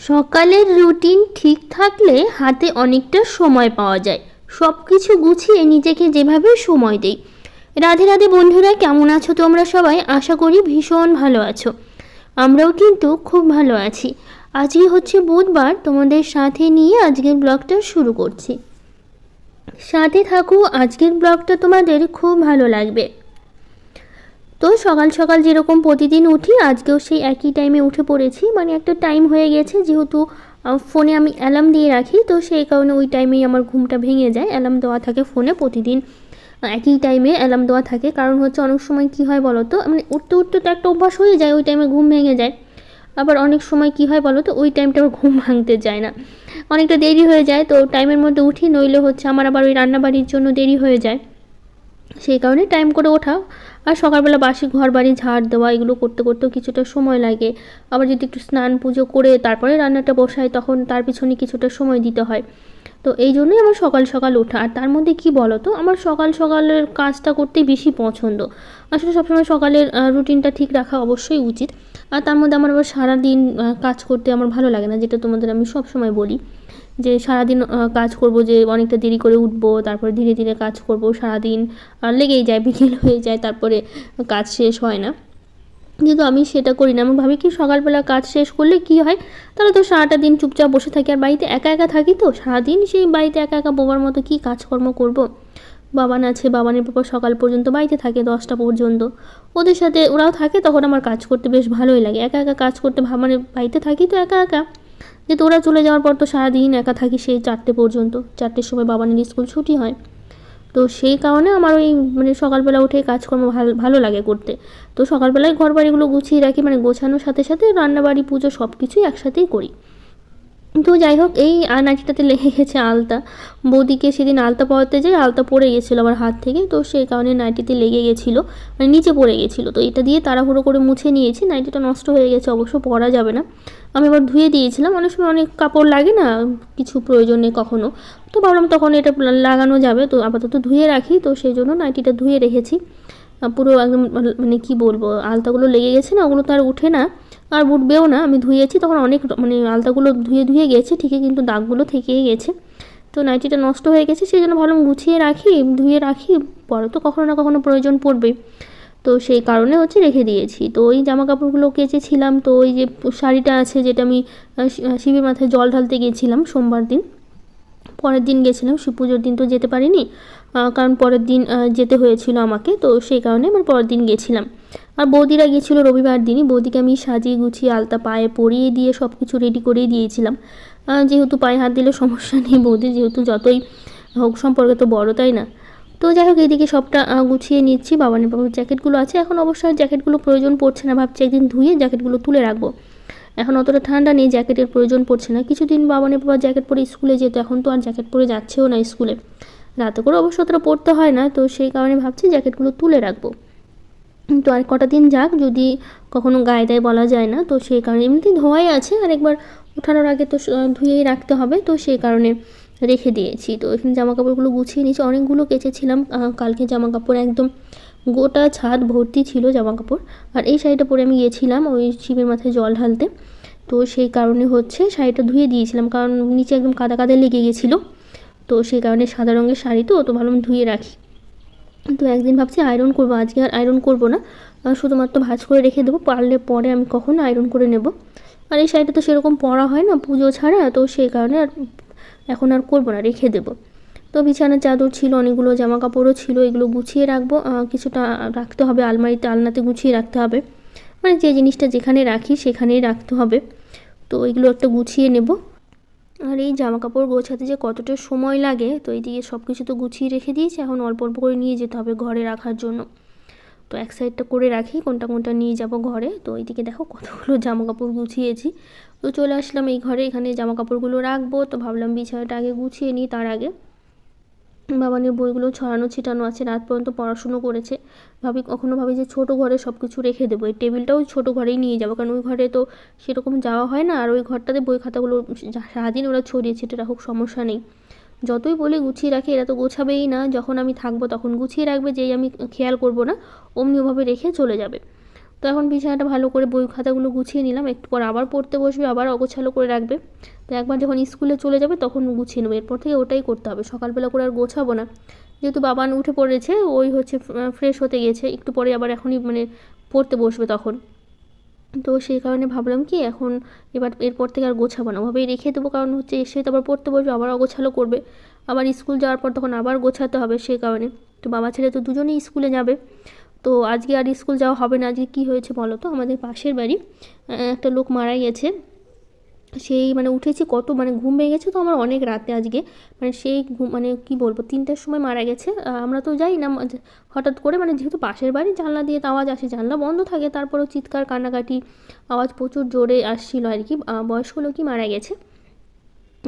সকালের রুটিন ঠিক থাকলে হাতে অনেকটা সময় পাওয়া যায়। সব কিছু গুছিয়ে নিজেকে যেভাবে সময় দেই। রাধে রাধে বন্ধুরা, কেমন আছো তোমরা সবাই? আশা করি ভীষণ ভালো আছো। আমরাও কিন্তু খুব ভালো আছি। আজকে হচ্ছে বুধবার, তোমাদের সাথে নিয়ে আজকের ব্লগটা শুরু করছি। সাথে থাকো, আজকের ব্লগটা তোমাদের খুব ভালো লাগবে। তো সকাল সকাল যেরকম প্রতিদিন উঠি, আজকেও সেই একই টাইমে উঠে পড়েছি। মানে একটা টাইম হয়ে গেছে, যেহেতু ফোনে আমি অ্যালার্ম দিয়ে রাখি, তো সেই কারণে ওই টাইমেই আমার ঘুমটা ভেঙে যায়। অ্যালার্ম দেওয়া থাকে ফোনে, প্রতিদিন একই টাইমে অ্যালার্ম দেওয়া থাকে। কারণ হচ্ছে অনেক সময় কি হয় বলো তো, মানে উঠতে উঠতে তো একটা অভ্যাস হয়ে যায়, ওই টাইমে ঘুম ভেঙে যায়। আবার অনেক সময় কি হয় বলো তো, ওই টাইমটা আমার ঘুম ভাঙতে যায় না, অনেকটা দেরি হয়ে যায়। তো টাইমের মধ্যে উঠি, নইলে হচ্ছে আমার আবার ওই রান্নাবাড়ির জন্য দেরি হয়ে যায়। সেই কারণে টাইম করে ওঠা। আর সকালবেলা বাসি ঘর বাড়ি ঝাড় দেওয়া, এগুলো করতে করতেও কিছুটা সময় লাগে। আবার যদি একটু স্নান পুজো করে তারপরে রান্নাটা বসাই, তখন তার পিছনে কিছুটা সময় দিতে হয়। তো এই জন্যই আমার সকাল সকাল ওঠা। আর তার মধ্যে কি বলো তো, আমার সকাল সকালের কাজটা করতেই বেশি পছন্দ। আসলে সবসময় সকালের রুটিনটা ঠিক রাখা অবশ্যই উচিত। আর তার মধ্যে আমার আবার সারাদিন কাজ করতে আমার ভালো লাগে না, যেটা তোমাদের আমি সবসময় বলি যে সারাদিন কাজ করব, যে অনেকটা দেরি করে উঠবো, তারপরে ধীরে ধীরে কাজ করব, সারাদিন লেগেই যায়, বিকেল হয়ে যায়, তারপরে কাজ শেষ হয় না। কিন্তু আমি সেটা করি না। আমি ভাবি কি, সকালবেলা কাজ শেষ করলে কি হয়, তাহলে তো সারাটা দিন চুপচাপ বসে থাকি। আর বাড়িতে একা একা থাকি, তো সারাদিন সেই বাড়িতে একা একা বোবার মতো কী কাজকর্ম করব। বাবান আছে, বাবানের বাবা সকাল পর্যন্ত বাড়িতে থাকে, 10টা পর্যন্ত ওদের সাথে ওরাও থাকে। তখন আমার কাজ করতে বেশ ভালোই লাগে। একা একা কাজ করতে মানে বাড়িতে থাকি তো একা একা, যেহেতু ওরা চলে যাওয়ার পর তো সারাদিন একা থাকি সেই 4টে পর্যন্ত। 4টের সময় বাবানের স্কুল ছুটি হয়। তো সেই কারণে আমার ওই মানে সকালবেলা উঠে কাজকর্ম ভালো লাগে করতে। তো সকালবেলায় ঘর বাড়িগুলো গুছিয়ে রাখি, মানে গোছানোর সাথে সাথে রান্নাবাড়ি পুজো সব কিছুই একসাথেই করি। তো যাই হোক, এই নাইটিটাতে লেগে গেছে আলতা। বৌদিকে সেদিন আলতা পরাতে যাই, আলতা পড়ে গেছিলো আমার হাত থেকে, তো সেই কারণে নাইটিতে লেগে গেছিলো, মানে নিচে পড়ে গেছিলো। তো এটা দিয়ে তাড়াহুড়ো করে মুছে নিয়েছি। নাইটিটা নষ্ট হয়ে গেছে, অবশ্য পরা যাবে না। আমি আবার ধুয়ে দিয়েছিলাম। অনেক সময় অনেক কাপড় লাগে না, কিছু প্রয়োজনে কখনো, তো ভাবলাম তখন এটা লাগানো যাবে, তো আপাতত ধুয়ে রাখি। তো সেই জন্য নাইটিটা ধুয়ে রেখেছি। পুরো একদম মানে কি বলবো, আলতাগুলো লেগে গেছে না, ওগুলো তো আর উঠে না, আর উঠবেও না। আমি ধুয়েছি তখন অনেক, মানে আলতাগুলো ধুয়ে ধুয়ে গেছে ঠিকই, কিন্তু দাগগুলো থেকেই গেছে। তো নাইটিটা নষ্ট হয়ে গেছে, সেই জন্য ভাবলাম গুছিয়ে রাখি, ধুয়ে রাখি, পরে তো কখনো না কখনো প্রয়োজন পড়বে। তো সেই কারণে হচ্ছে রেখে দিয়েছি। তো ওই জামা কাপড়গুলো কেচেছিলাম। তো ওই যে শাড়িটা আছে, যেটা আমি শিবের মাথায় জল ঢালতে গিয়েছিলাম সোমবার দিন, পরের দিন গেছিলাম, শিব পুজোর দিন তো যেতে পারিনি, কারণ পরের দিন যেতে হয়েছিল আমাকে। তো সেই কারণে আমার পরের দিন গেছিলাম। আর বৌদিরা গেছিলো রবিবার দিনই। বৌদিকে আমি সাজিয়ে গুছিয়ে আলতা পায়ে পরিয়ে দিয়ে সব কিছু রেডি করেই দিয়েছিলাম, যেহেতু পায়ে হাত দিলে সমস্যা নেই, বৌদি যেহেতু যতই হোক সম্পর্কে তো বড়, তাই না? তো যাই হোক, এইদিকে সবটা গুছিয়ে নিচ্ছি। বাবানের বাবুর জ্যাকেটগুলো আছে, এখন অবশ্যই জ্যাকেটগুলো প্রয়োজন পড়ছে না, ভাবছি একদিন ধুয়ে জ্যাকেটগুলো তুলে রাখবো। এখন অতটা ঠান্ডা নেই, জ্যাকেটের প্রয়োজন পড়ছে না। কিছুদিন বাবানের বাবা জ্যাকেট পরে স্কুলে যেত, এখন তো আর জ্যাকেট পরে যাচ্ছেও না স্কুলে, রাতে করে অবশ্য অতটা পড়তে হয় না। তো সেই কারণে ভাবছি জ্যাকেটগুলো তুলে রাখবো। তো আর কটা দিন যাক, যদি কখনো গায়ে দেয় বলা যায় না। তো সেই কারণে এমনিতেই ধোয়াই আছে, আর একবার ওঠানোর আগে তো ধুয়েই রাখতে হবে, তো সেই কারণে রেখে দিয়েছি। তো এখানে জামা কাপড়গুলো গুছিয়ে নিয়েছি, অনেকগুলো কেচেছিলাম কালকে জামা কাপড়, একদম গোটা ছাদ ভর্তি ছিল জামা কাপড়। আর এই শাড়িটা পরে আমি গিয়েছিলাম ওই শিবের মাথায় জল ঢালতে, তো সেই কারণে হচ্ছে শাড়িটা ধুয়ে দিয়েছিলাম, কারণ নিচে একদম কাদা কাদা লেগে গেছিলো। তো সেই কারণে সাদা রঙের শাড়ি, তো ভাবলাম ধুয়ে রাখি। তো একদিন ভাবছি আয়রন করবো, আজকে আর আয়রন করবো না, শুধুমাত্র ভাঁজ করে রেখে দেবো, পারলে পরে আমি কখনো আয়রন করে নেব। আর এই শাড়িটা তো সেরকম পরা হয় না পুজো ছাড়া, তো সেই কারণে আর এখন আর করবো না, রেখে দেবো। তো বিছানার চাদর ছিল, অনেকগুলো জামা কাপড়ও ছিল, এগুলো গুছিয়ে রাখবো। কিছুটা রাখতে হবে আলমারিতে, আলনাতে গুছিয়ে রাখতে হবে, মানে যে জিনিসটা যেখানে রাখি সেখানেই রাখতে হবে। তো এগুলো একটা গুছিয়ে নেব। আর এই জামা কাপড় গোছাতে যে কতটা সময় লাগে, তো এইদিকে সব কিছু তো গুছিয়ে রেখে দিয়েছি, এখন অল্প অল্প করে নিয়ে যেতে হবে ঘরে রাখার জন্য। তো এক সাইডটা করে রাখি, কোনটা কোনটা নিয়ে যাব ঘরে। তো এইদিকে দেখো কতগুলো জামা কাপড় গুছিয়েছি। তো চলে আসলাম এই ঘরে, এখানে জামা কাপড়গুলো রাখবো। তো ভাবলাম বিছানাটা আগে গুছিয়ে নিই, তার আগে বাবানের বইগুলো ছড়ানো ছিটানো আছে, রাত পর্যন্ত পড়াশুনো করেছে। ভাবি যে ছোটো ঘরে সব কিছু রেখে দেবো, এই টেবিলটাও ছোটো ঘরেই নিয়ে যাবো, কারণ ওই ঘরে তো সেরকম যাওয়া হয় না। আর ওই ঘরটাতে বই খাতাগুলো সারাদিন ওরা ছড়িয়ে ছিটে রাখুক, সমস্যা নেই। যতই বলি গুছিয়ে রাখি, এরা তো গোছাবেই না। যখন আমি থাকবো তখন গুছিয়ে রাখবে, যেই আমি খেয়াল করবো না অমনি ওভাবে রেখে চলে যাবে। তো এখন বিছানাটা ভালো করে বই খাতাগুলো গুছিয়ে নিলাম, একটু পর আবার পড়তে বসবে, আবার অগোছালো করে রাখবে। তো একবার যখন স্কুলে চলে যাবে তখন গুছিয়ে নেবে, এরপর থেকে ওটাই করতে হবে, সকালবেলা করে আর গোছাবো না। যেহেতু বাবান উঠে পড়েছে, ওই হচ্ছে ফ্রেশ হতে গেছে, একটু পরে আবার এখনই মানে পড়তে বসবে তখন। তো সেই কারণে ভাবলাম কি এখন এরপর থেকে আর গোছাবো না, ওভাবেই রেখে দেবো, কারণ হচ্ছে এসে তো আবার পড়তে বসবে, আবার অগোছালো করবে, আবার স্কুল যাওয়ার পর তখন আবার গোছাতে হবে, সেই কারণে। তো বাবা ছেলে তো দুজনেই স্কুলে যাবে, তো আজকে আর স্কুল যাওয়া হবে না। আজকে কী হয়েছে বলো তো, আমাদের পাশের বাড়ি একটা লোক মারা গেছে, সেই মানে উঠেছি কত মানে ঘুম ভেঙে গেছে তো আমার অনেক রাতে আজকে, মানে সেই ঘুম মানে কী বলবো 3টার সময় মারা গেছে। আমরা তো যাই না, হঠাৎ করে মানে যেহেতু পাশের বাড়ি, জানলা দিয়ে তো আওয়াজ আসে, জানলা বন্ধ থাকে, তারপরেও চিৎকার কান্নাকাটি আওয়াজ প্রচুর জোরে আসছিল আর কি। বয়স্ক লোকই মারা গেছে,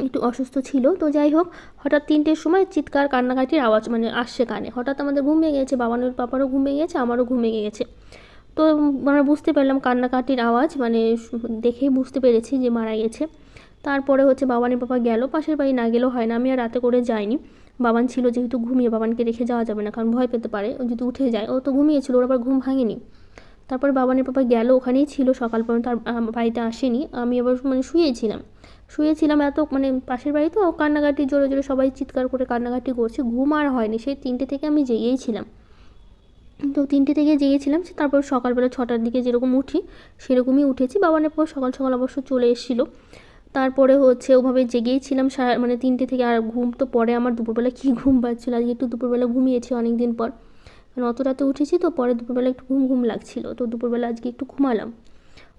একটু অসুস্থ ছিল। তো যাই হোক, হঠাৎ 3টের সময় চিৎকার কান্নাকাটির আওয়াজ মানে আসছে কানে, হঠাৎ আমাদের ঘুম ভেঙে গেছে, বাবানোর পাপারও ঘুম ভেঙে গেছে, আমারও ঘুম ভেঙে গেছে। তো আমরা বুঝতে পারলাম কান্নাকাটির আওয়াজ, মানে দেখেই বুঝতে পেরেছি যে মারা গেছে। তারপরে হচ্ছে বাবানের পাপা গেল, পাশের বাড়ি না গেলেও হয় না, আমি আর রাতে করে যাইনি। বাবান ছিল যেহেতু ঘুমিয়ে, বাবানকে রেখে যাওয়া যাবে না, কারণ ভয় পেতে পারে, ও যদি উঠে যায়, ও তো ঘুমিয়েছিল, ওর আবার ঘুম ভাঙেনি। তারপরে বাবানের পাপা গেল, ওখানেই ছিল সকাল পর্যন্ত, আর বাড়িতে আসেনি। আমি আবার মানে শুয়েছিলাম এত মানে পাশের বাড়ি তো, কান্নাকাটি জোরে জোরে সবাই চিৎকার করে কান্নাকাটি করছে, ঘুম আর হয়নি, সেই 3টে থেকে আমি জেগেই ছিলাম। তো 3টে থেকে জেগেছিলাম, তারপর সকালবেলা 6টার দিকে যেরকম উঠি সেরকমই উঠেছি। বাবানের পর সকাল সকাল অবশ্য চলে এসেছিলো। তারপরে হচ্ছে ওভাবে জেগেই ছিলাম মানে 3টে থেকে, আর ঘুম তো পরে আমার দুপুরবেলা কী ঘুম পাচ্ছিলো, আজকে একটু দুপুরবেলা ঘুমিয়েছি অনেক দিন পর, কারণ অত রাতে উঠেছি তো, পরে দুপুরবেলা একটু ঘুম ঘুম লাগছিলো, তো দুপুরবেলা আজকে একটু ঘুমালাম।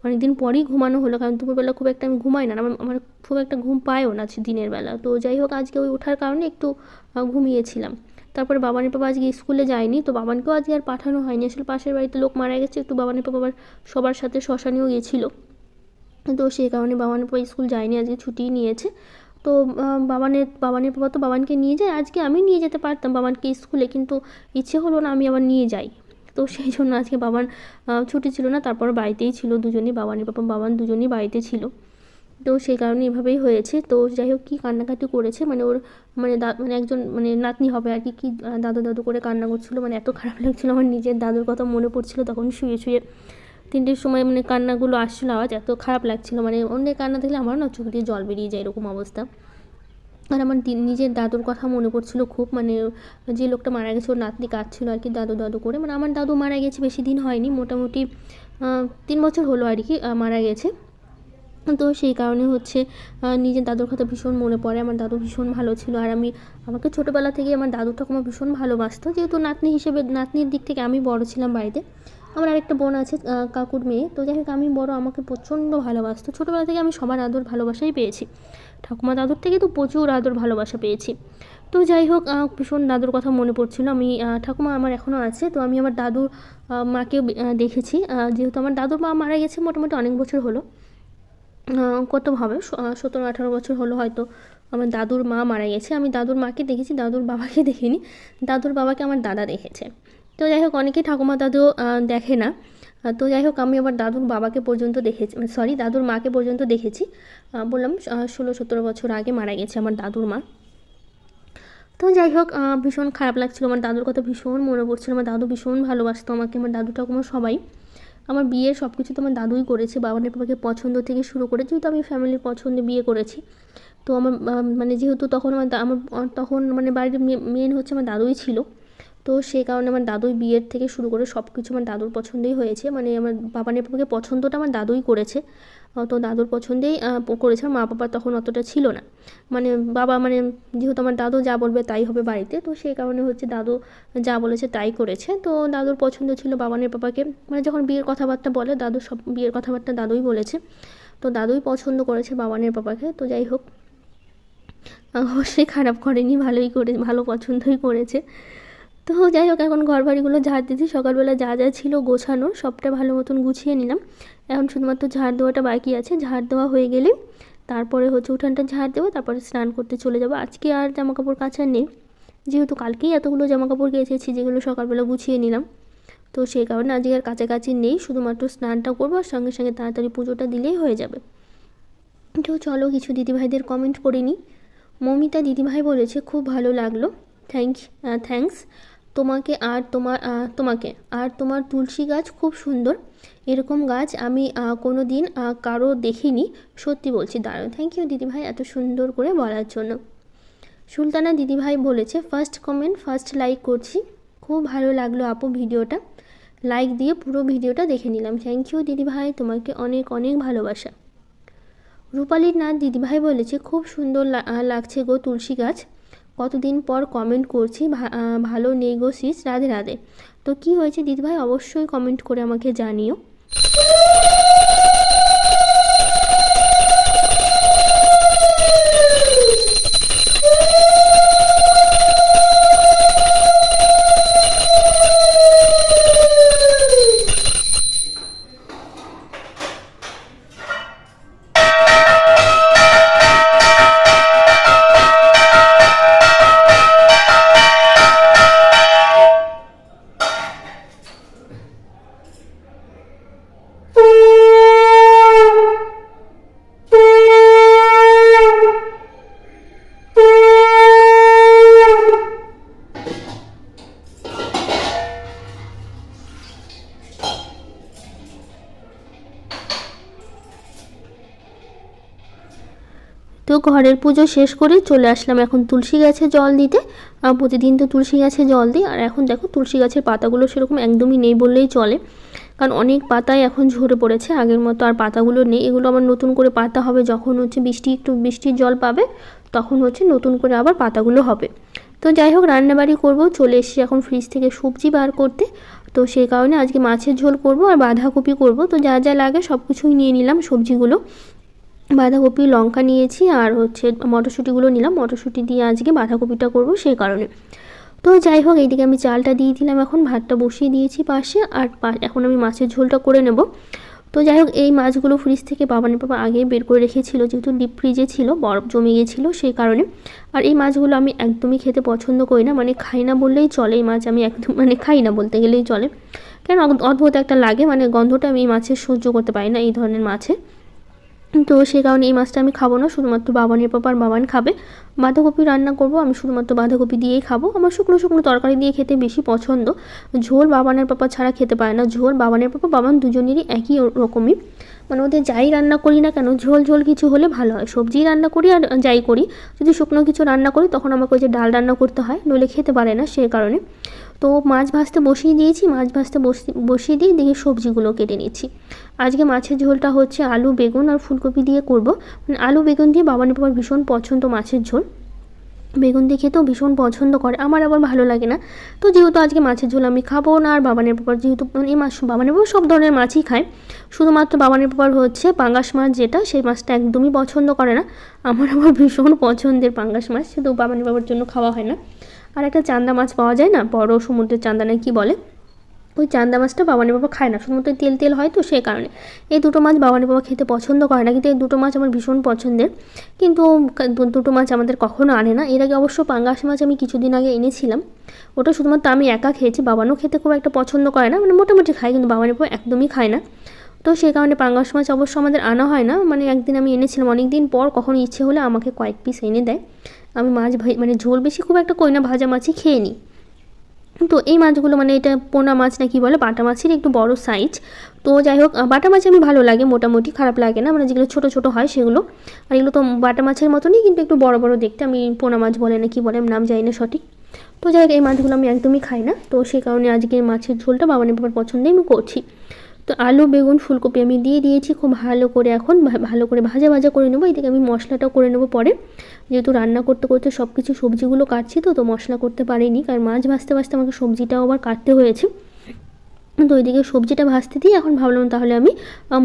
অনেকদিন পরেই ঘুমানো হলো, কারণ দুপুরবেলা খুব একটা আমি ঘুমাই না, আমার খুব একটা ঘুম পায়ও না দিনের বেলা। তো যাই হোক, আজকে ওই ওঠার কারণে একটু ঘুমিয়েছিলাম। তারপরে বাবানের পাপা আজকে স্কুলে যায়নি, তো বাবানকেও আজকে আর পাঠানো হয়নি, আসলে পাশের বাড়িতে লোক মারা গেছে, একটু বাবানের পাপা আবার সবার সাথে শ্মশানেও গেছিলো, তো সেই কারণে বাবানের পাপা স্কুল যায়নি, আজকে ছুটিই নিয়েছে। তো বাবানের পাপা তো বাবানকে নিয়ে যায়, আজকে আমি নিয়ে যেতে পারতাম বাবানকে স্কুলে, কিন্তু ইচ্ছে হলো না আমি আবার নিয়ে যাই, তো সেই জন্য আজকে বাবান ছুটি ছিল না, তারপর বাড়িতেই ছিল দুজনেই, বাবানের পাপা বাবান দুজনেই বাড়িতে ছিল। তো সেই কারণে এভাবেই হয়েছে। তো যাই হোক, কী কান্নাকাটি করেছে, মানে ওর মানে মানে একজন মানে নাতনি হবে আর কি, দাদু দাদু করে কান্না করছিলো, মানে এত খারাপ লাগছিলো, আমার নিজের দাদুর কথা মনে পড়ছিলো তখন শুয়ে শুয়ে। 3টের সময় মানে কান্নাগুলো আসছিলো, আওয়াজ এত খারাপ লাগছিলো, মানে অন্যের কান্না দেখলে আমার না চোখ দিয়ে জল বেরিয়ে যায়, এরকম অবস্থা। আর আমার নিজের দাদুর কথা মনে পড়ছিলো খুব, মানে যে লোকটা মারা গেছে ওর নাতনি কাঁদছিলো আর কি, দাদু দাদু করে। মানে আমার দাদু মারা গেছে বেশি দিন হয়নি, মোটামুটি 3 বছর হলো আর কি মারা গেছে। তো সেই কারণে হচ্ছে নিজের দাদুর কথা ভীষণ মনে পড়ে, আমার দাদু ভীষণ ভালো ছিল, আর আমাকে ছোটোবেলা থেকেই আমার দাদু ঠাকুমা ভীষণ ভালোবাসতো, যেহেতু নাতনি হিসেবে নাতনির দিক থেকে আমি বড় ছিলাম বাড়িতে। আমার আরেকটা বোন আছে কাকুর মেয়ে, তো যাই হোক আমি বড়, আমাকে প্রচণ্ড ভালোবাসতো, ছোটোবেলা থেকে আমি সবার আদর ভালোবাসাই পেয়েছি, ঠাকুমা দাদুর থেকে তো প্রচুর আদর ভালোবাসা পেয়েছি। তো যাই হোক, ভীষণ দাদুর কথা মনে পড়ছিল। আমি ঠাকুমা আমার এখনও আছে, তো আমি আমার দাদুর মাকেও দেখেছি, যেহেতু আমার দাদুর মা মারা গেছে মোটামুটি অনেক বছর হলো, কত হবে 17-18 বছর হলো হয়তো আমার দাদুর মা মারা গেছে। আমি দাদুর মাকে দেখেছি, দাদুর বাবাকে দেখিনি, দাদুর বাবাকে আমার দাদা দেখেছে। তো যাই হোক, অনেকেই ঠাকুমা দাদু দেখে না। তো যাই হোক, আমি আবার দাদুর বাবাকে পর্যন্ত দেখেছি, সরি দাদুর মাকে পর্যন্ত দেখেছি। বললাম 16-17 বছর আগে মারা গেছে আমার দাদুর মা। তো যাই হোক, ভীষণ খারাপ লাগছিলো, আমার দাদুর কথা ভীষণ মনে পড়ছিলো, আমার দাদু ভীষণ ভালোবাসতো আমাকে, আমার দাদু ঠাকুমা সবাই। আমার বিয়ের সব কিছু তো আমার দাদুই করেছে, বাবানের পাপাকে পছন্দ থেকে শুরু করে, যেহেতু আমি ফ্যামিলির পছন্দে বিয়ে করেছি, তো আমার মানে যেহেতু তখন আমার তখন মানে বাড়ির মেন হচ্ছে আমার দাদুই ছিল, তো সেই কারণে আমার দাদুই বিয়ের থেকে শুরু করে সব কিছু আমার দাদুর পছন্দেই হয়েছে, মানে আমার বাবানের পাপাকে পছন্দটা আমার দাদুই করেছে, তো দাদুর পছন্দেই করেছে। মা বাবা তখন অতটা ছিল না, মানে বাবা মানে যেহেতু আমার দাদু যা বলবে তাই হবে বাড়িতে, তো সেই কারণে হচ্ছে দাদু যা বলেছে তাই করেছে। তো দাদুর পছন্দ ছিল বাবানের পাপাকে, মানে যখন বিয়ের কথাবার্তা বলে দাদু সব বিয়ের কথাবার্তা দাদুই বলেছে, তো দাদুই পছন্দ করেছে বাবানের পাপাকে। তো যাই হোক, অবশ্যই খারাপ করেনি, ভালো পছন্দই করেছে। তো যাই হোক, এখন ঘর বাড়িগুলো ঝাড় দিচ্ছি, সকালবেলা যা যা ছিল গোছানো সবটা ভালো মতন গুছিয়ে নিলাম, এখন শুধুমাত্র ঝাড় দেওয়াটা বাকি আছে, ঝাড় দেওয়া হয়ে গেলে তারপরে হচ্ছে উঠানটা ঝাড় দেবো, তারপরে স্নান করতে চলে যাবো। আজকে আর জামাকাপড় কাচার নেই, যেহেতু কালকেই এতগুলো জামাকাপড় কেচেছি, যেগুলো সকালবেলা গুছিয়ে নিলাম, তো সেই কারণে আজকে আর কাছাকাছি নেই, শুধুমাত্র স্নানটা করবো আর সঙ্গে সঙ্গে তাড়াতাড়ি পুজোটা দিলেই হয়ে যাবে। তো চলো কিছু দিদিভাইদের কমেন্ট করে নিই। মমিতা দিদিভাই বলেছে খুব ভালো লাগলো, থ্যাংকস। তোমাকে আর তোমার তুলসী গাছ খুব সুন্দর, এরকম গাছ আমি কোনো দিন কারো দেখিনি, সত্যি বলছি দারুণ। থ্যাংক ইউ দিদিভাই এত সুন্দর করে বলার জন্য। সুলতানা দিদিভাই বলেছে ফার্স্ট কমেন্ট ফার্স্ট লাইক করছি, খুব ভালো লাগলো আপু ভিডিওটা, লাইক দিয়ে পুরো ভিডিওটা দেখে নিলাম। থ্যাংক ইউ দিদিভাই, তোমাকে অনেক অনেক ভালোবাসা। রূপালীর নাথ দিদিভাই বলেছে খুব সুন্দর লাগছে গো তুলসী গাছ, কতদিন পর কমেন্ট করছি, ভালো নেই গো সিস, রাধে রাধে। তো কি হয়েছে দিদিভাই অবশ্যই কমেন্ট করে আমাকে জানিও। তো ঘরের পুজো শেষ করে চলে আসলাম এখন তুলসী গাছে জল দিতে। প্রতিদিন তো তুলসী গাছে জল দিই, আর এখন দেখো তুলসী গাছের পাতাগুলো সেরকম একদমই নেই বললেই চলে, কারণ অনেক পাতাই এখন ঝরে পড়েছে, আগের মতো আর পাতাগুলো নেই। এগুলো আবার নতুন করে পাতা হবে যখন হচ্ছে একটু বৃষ্টির জল পাবে, তখন হচ্ছে নতুন করে আবার পাতাগুলো হবে। তো যাই হোক রান্নাবাড়ি করব, চলে এসেছি এখন ফ্রিজ থেকে সবজি বার করতে। তো সেই কারণে আজকে মাছের ঝোল করব আর বাঁধাকপি করব। তো যা যা লাগে সব কিছুই নিয়ে নিলাম সবজিগুলো, বাঁধাকপি লঙ্কা নিয়েছি আর হচ্ছে মটরশুঁটিগুলো নিলাম, মটরশুঁটি দিয়ে আজকে বাঁধাকপিটা করব সেই কারণে। তো যাই হোক এইদিকে আমি চালটা দিয়ে দিলাম, এখন ভাতটা বসিয়ে দিয়েছি পাশে, আর এখন আমি মাছের ঝোলটা করে নেব। তো যাই হোক এই মাছগুলো ফ্রিজ থেকে বাবানের বাবা আগেই বের করে রেখেছিল, যেহেতু ডিপ ফ্রিজে ছিল, বরফ জমে গিয়েছিল সেই কারণে। আর এই মাছগুলো আমি একদমই খেতে পছন্দ করি না, মানে খাই না বললেই চলে, এই মাছ আমি একদম মানে খাই না বলতে গেলেই চলে, কেন অদ্ভুত একটা লাগে, মানে গন্ধটা আমি এই মাছের সহ্য করতে পারি না এই ধরনের মাছে। তো সেই কারণে এই মাছটা আমি খাবো না, শুধুমাত্র বাবানের পাপার বাবান খাবে। বাঁধাকপি রান্না করব, আমি শুধুমাত্র বাঁধাকপি দিয়েই খাবো, আমার শুকনো শুকনো তরকারি দিয়ে খেতে বেশি পছন্দ। ঝোল বাবানের পাপা ছাড়া খেতে পারে না, ঝোল বাবানের পাপা বাবান দুজনেরই একই রকমই, মানে ওদের যাই রান্না করি না কেন ঝোল ঝোল কিছু হলে ভালো হয়। সবজি রান্না করি আর যাই করি, যদি শুকনো কিছু রান্না করি তখন আমাকে ওই যে ডাল রান্না করতে হয়, নইলে খেতে পারে না সেই কারণে। তো মাছ ভাজতে বসিয়ে দিয়েছি, মাছ ভাজতে বসিয়ে দিয়ে দিকে সবজিগুলো কেটে নিচ্ছি। আজকে মাছের ঝোলটা হচ্ছে আলু বেগুন আর ফুলকপি দিয়ে করব, মানে আলু বেগুন দিয়ে বাবানের বাবার ভীষণ পছন্দ মাছের ঝোল, বেগুন দিয়ে খেতেও ভীষণ পছন্দ করে, আমার আবার ভালো লাগে না। তো যেহেতু আজকে মাছের ঝোল আমি খাবো না, আর বাবানের বাবার যেহেতু এই মাছ বাবানের বাবা সব ধরনের মাছই খায়, শুধুমাত্র বাবানের বাবার হচ্ছে পাঙ্গাস মাছ যেটা, সেই মাছটা একদমই পছন্দ করে না, আমার আবার ভীষণ পছন্দের পাঙ্গাস মাছ, শুধু বাবানের বাবার জন্য খাওয়া হয় না। আর একটা চান্দা মাছ পাওয়া যায় না, বড় সমুদ্রের চান্দা না কি বলে, ওই চান্দা মাছটা বাবানের বাবা খায় না, শুধুমাত্র তেল তেল হয় তো সেই কারণে। এই দুটো মাছ বাবানের বাবা খেতে পছন্দ করে না, কিন্তু এই দুটো মাছ আমার ভীষণ পছন্দের, কিন্তু দুটো মাছ আমাদের কখনো আনে না। এর আগে অবশ্য পাঙ্গাস মাছ আমি কিছুদিন আগে এনেছিলাম, ওটা শুধুমাত্র আমি একা খেয়েছি, বাবানও খেতে খুব একটা পছন্দ করে না, মানে মোটামুটি খায়, কিন্তু বাবানের বাবা একদমই খায় না। তো সেই কারণে পাঙ্গাস মাছ অবশ্য আমাদের আনা হয় না, মানে একদিন আমি এনেছিলাম অনেক দিন পর, কখনো ইচ্ছে হলে আমাকে কয়েক পিস এনে দেয়। আমি মাছ মানে ঝোল বেশি খুব একটা করি না, ভাজা মাছই খেয়ে নিই। তো এই মাছগুলো মানে এটা পোনা মাছ না কি বলে, বাটা মাছের একটু বড় সাইজ। তো যাই হোক বাটা মাছ আমি ভালো লাগে, মোটামুটি খারাপ লাগে না, মানে যেগুলো ছোটো ছোটো হয় সেগুলো, আর এগুলো তো বাটা মাছের মতনই কিন্তু একটু বড় বড় দেখতে, আমি পোনা মাছ বলে না কি বলে নাম জানি না সঠিক। তো যাই হোক এই মাছগুলো আমি একদমই খাই না, তো সেই কারণে আজকে মাছের ঝোলটা বাবানের বাবার পছন্দে আমি করছি। তো আলু বেগুন ফুলকপি আমি দিয়ে দিয়েছি, খুব ভালো করে এখন ভালো করে ভাজা ভাজা করে নেবো। এদিকে আমি মশলাটাও করে নেবো পরে, যেহেতু রান্না করতে করতে সব কিছু সবজিগুলো কাটছি, তো মশলা করতে পারিনি, কারণ মাছ ভাজতে ভাজতে আমাকে সবজিটাও আবার কাটতে হয়েছে। তো ওইদিকে সবজিটা ভাজতে দিয়ে এখন ভাবলাম তাহলে আমি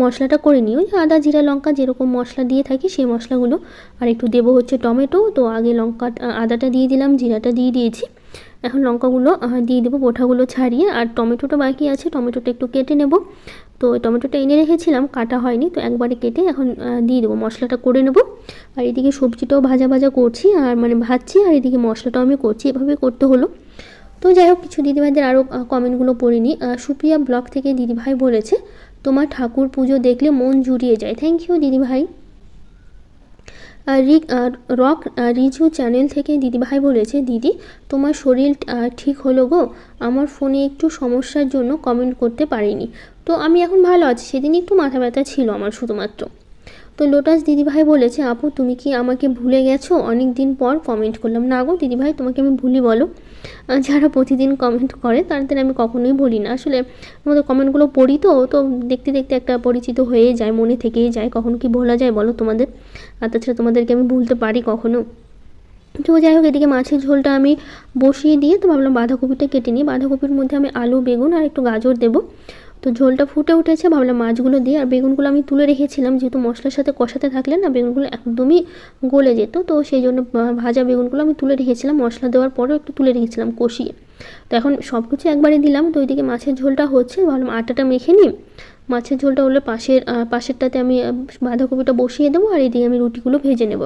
মশলাটা করে নিই, ওই আদা জিরা লঙ্কা যেরকম মশলা দিয়ে থাকি সেই মশলাগুলো, আর একটু দেবো হচ্ছে টমেটো। তো আগে আদাটা দিয়ে দিলাম, জিরাটা দিয়ে দিয়েছি, এখন লঙ্কাগুলো দিয়ে দেবো বোঁটাগুলো ছাড়িয়ে, আর টমেটোটা বাকি আছে, টমেটোটা একটু কেটে নেব। তো টমেটোটা এনে রেখেছিলাম, কাটা হয়নি, তো একবারে কেটে এখন দিয়ে দেবো, মশলাটা করে নেব। আর এদিকে সবজিটাও ভাজা ভাজা করছি, আর মানে ভাজছি, আর এদিকে মশলাটাও আমি করছি, এভাবে করতে হলো। তো যাই হোক কিছু দিদিভাইদের আরও কমেন্টগুলো পড়ে নিই। সুপ্রিয়া ব্লগ থেকে দিদিভাই বলেছে তোমার ঠাকুর পুজো দেখলে মন জুড়িয়ে যায়, থ্যাংক ইউ দিদিভাই। রক রিজু চ্যানেল থেকে দিদিভাই বলেছে, দিদি তোমার শরীর ঠিক হলো গো? আমার ফোনে একটু সমস্যার জন্য কমেন্ট করতে পারিনি। তো আমি এখন ভালো আছি, সেদিন একটু মাথা ব্যথা ছিল আমার শুধুমাত্র। তো লোটাস দিদিভাই বলেছে, আপু তুমি কি আমাকে ভুলে গেছো? অনেক দিন পর কমেন্ট করলাম। না গো দিদিভাই, তোমাকে আমি ভুলি বলো? যারা প্রতিদিন কমেন্ট করে তাদের আমি কখনোই বলি না। আসলে আমাদের কমেন্টগুলো পড়ি তো তো দেখতে দেখতে একটা পরিচিত হয়ে যায়, মনে থেকেই যায়। কখনো কি ভোলা যায় বলো তোমাদের? আর তাছাড়া তোমাদেরকে আমি ভুলতে পারি কখনো? তো যাই হোক, এদিকে মাছের ঝোলটা আমি বসিয়ে দিয়ে তো ভাবলাম বাঁধাকপিটা কেটে নিই। বাঁধাকপির মধ্যে আমি আলু, বেগুন আর একটু গাজর দেবো। তো ঝোলটা ফুটে উঠেছে, ভাবলাম মাছগুলো দিয়ে, আর বেগুনগুলো আমি তুলে রেখেছিলাম, যেহেতু মশলার সাথে কষাতে থাকলে না বেগুনগুলো একদমই গলে যেত। তো সেই জন্য ভাজা বেগুনগুলো আমি তুলে রেখেছিলাম, মশলা দেওয়ার পরেও একটু তুলে রেখেছিলাম কষিয়ে। তো এখন সব কিছু একবারে দিলাম। তো ওইদিকে মাছের ঝোলটা হচ্ছে, ভাবলাম আটাটা মেখে নিই। মাছের ঝোলটা হলে পাশেরটাতে আমি বাঁধাকপিটা বসিয়ে দেবো, আর এদিকে আমি রুটিগুলো ভেজে নেব,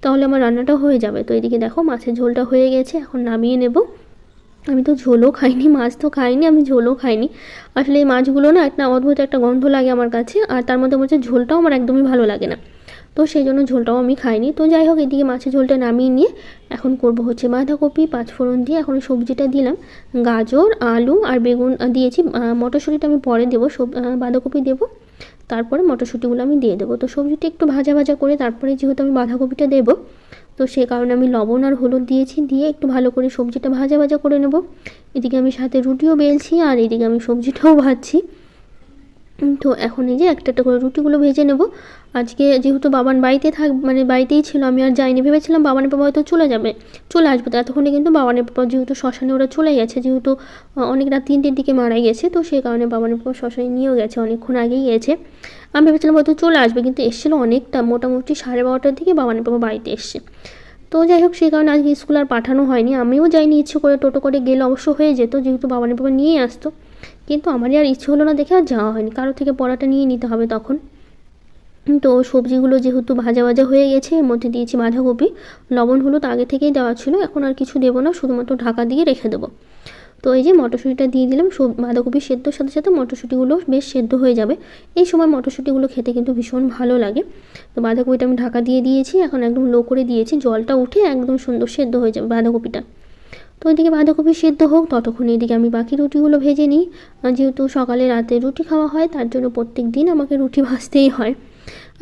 তাহলে আমার রান্নাটা হয়ে যাবে। তো এদিকে দেখো মাছের ঝোলটা হয়ে গেছে, এখন নামিয়ে নেব। আমি তো ঝোলও খাইনি, মাছ তো খাইনি, আমি ঝোলও খাইনি। আসলে এই মাছগুলো না একটা অদ্ভুত একটা গন্ধ লাগে আমার কাছে, আর তার মধ্যে হচ্ছে ঝোলটাও আমার একদমই ভালো লাগে না। তো সেই জন্য ঝোলটাও আমি খাইনি। তো যাই হোক, এদিকে মাছের ঝোলটা নামিয়ে নিয়ে এখন করব হচ্ছে বাঁধাকপি পাঁচফোড়ন দিয়ে এখন সবজিটা দিলাম। গাজর, আলু আর বেগুন দিয়েছি। মটরশুঁটিটা আমি পরে দেবো, বাঁধাকপি দেবো, তারপরে মটরশুঁটিগুলো আমি দিয়ে দেবো। তো সবজিটা একটু ভাজা ভাজা করে তারপরে যেহেতু আমি বাঁধাকপিটা দেবো, তো সে কারণে আমি লবণ আর হলুদ দিয়েছি, দিয়ে একটু ভালো করে সবজিটা ভাজা ভাজা করে নেব। এদিকে আমি সাথে রুটিও বেলছি, আর এদিকে আমি সবজিটাও ভাজছি। তো এখন এই যে একটা একটা করে রুটিগুলো ভেজে নেব। আজকে যেহেতু বাবান বাড়িতে মানে বাড়িতেই ছিল, আমি আর যাইনি। ভেবেছিলাম বাবানের বাবা হয়তো চলে আসবে। তো এতক্ষণে কিন্তু বাবানের বাবা যেহেতু শ্মশানে ওরা চলে গেছে, যেহেতু অনেক রাত 3টের দিকে মারা গেছে, তো সেই কারণে বাবানের বাবা শ্মশানে নিয়েও গেছে, অনেকক্ষণ আগেই গেছে। আমি ভেবেছিলাম হয়তো চলে আসবে, কিন্তু এসেছিলো অনেকটা, মোটামুটি 12:30টার দিকে বাবানের বাবা বাড়িতে এসছে। তো যাই হোক, সেই কারণে আজকে স্কুল আর পাঠানো হয়নি। আমিও যাইনি, ইচ্ছে করে টোটো করে গেলে অবশ্য হয়ে যেত, যেহেতু বাবানের বাবা নিয়ে আসতো। কিন্তু আমারই আর ইচ্ছে হলো না দেখে আর যাওয়া হয়নি, কারো থেকে পড়াটা নিয়ে নিতে হবে তখন। তো সবজিগুলো যেহেতু ভাজা ভাজা হয়ে গেছে, এর মধ্যে দিয়েছি বাঁধাকপি। লবণ হলুদ আগে থেকেই দেওয়া ছিল, এখন আর কিছু দেবো না, শুধুমাত্র ঢাকা দিয়ে রেখে দেবো। তো এই যে মটরশুঁটিটা দিয়ে দিলাম, বাঁধাকপি সেদ্ধর সাথে সাথে মটরশুঁটিগুলো বেশ সেদ্ধ হয়ে যাবে। এই সময় মটরশুঁটিগুলো খেতে কিন্তু ভীষণ ভালো লাগে। তো বাঁধাকপিটা আমি ঢাকা দিয়ে দিয়েছি, এখন একদম লো করে দিয়েছি, জলটা উঠে একদম সুন্দর সেদ্ধ হয়ে যাবে বাঁধাকপিটা। তো এদিকে বাঁধাকপি সেদ্ধ হোক, ততক্ষণ এদিকে আমি বাকি রুটিগুলো ভেজে নিই। যেহেতু সকালে রাতে রুটি খাওয়া হয়, তার জন্য প্রত্যেক দিন আমাকে রুটি ভাজতেই হয়।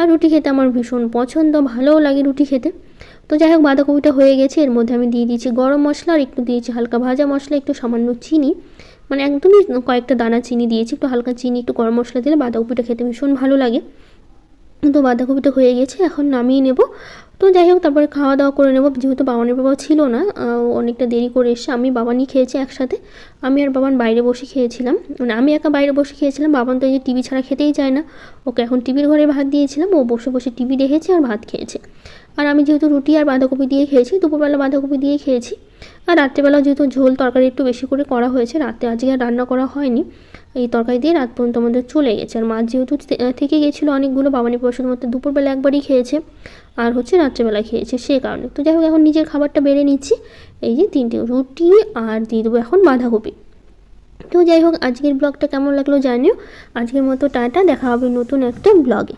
আর রুটি খেতে আমার ভীষণ পছন্দ, ভালোও লাগে রুটি খেতে। তো যাই হোক, বাঁধাকপিটা হয়ে গেছে, এর মধ্যে আমি দিয়ে দিয়েছি গরম মশলা, আর একটু দিয়েছি হালকা ভাজা মশলা, একটু সামান্য চিনি, মানে একদমই কয়েকটা দানা চিনি দিয়েছি। একটু হালকা চিনি, একটু গরম মশলা দিলে বাঁধাকপিটা খেতে ভীষণ ভালো লাগে। তো বাঁধাকপিটা হয়ে গেছে, এখন নামিয়ে নেব। তো যাই হোক, তারপরে খাওয়া দাওয়া করে নেব। যেহেতু বাবানের বাবাও ছিল না, অনেকটা দেরি করে এসে আমি বাবানই খেয়েছি একসাথে। আমি আর বাবান বাইরে বসে খেয়েছিলাম, মানে আমি একা বাইরে বসে খেয়েছিলাম। বাবান তো এই যে টিভি ছাড়া খেতেই চায় না, ওকে এখন টিভির ঘরে ভাত দিয়েছিলাম, ও বসে বসে টিভি দেখেছে আর ভাত খেয়েছে। আর আমি যেহেতু রুটি আর বাঁধাকপি দিয়ে খেয়েছি, দুপুরবেলা বাঁধাকপি দিয়ে খেয়েছি। আর রাত্রেবেলাও যেহেতু ঝোল তরকারি একটু বেশি করে করা হয়েছে, রাতে আজকে আর রান্না করা হয়নি, এই তরকারি দিয়ে রাত পর্যন্ত আমাদের চলে গেছে। আর মাছ যেহেতু থেকে গেছিলো অনেকগুলো, বাবানি পয়সা শুধুমাত্র দুপুরবেলা একবারই খেয়েছে, আর হচ্ছে রাত্রেবেলা খেয়েছে, সে কারণে। তো যাই হোক, এখন নিজের খাবারটা বেড়ে নিচ্ছি। এই যে 3টে রুটি আর দিয়ে দেবো এখন বাঁধাকপি। তো যাই হোক, আজকের ব্লগটা কেমন লাগলো জানিও। আজকের মতো টাটা, দেখা হবে নতুন একটা ব্লগে।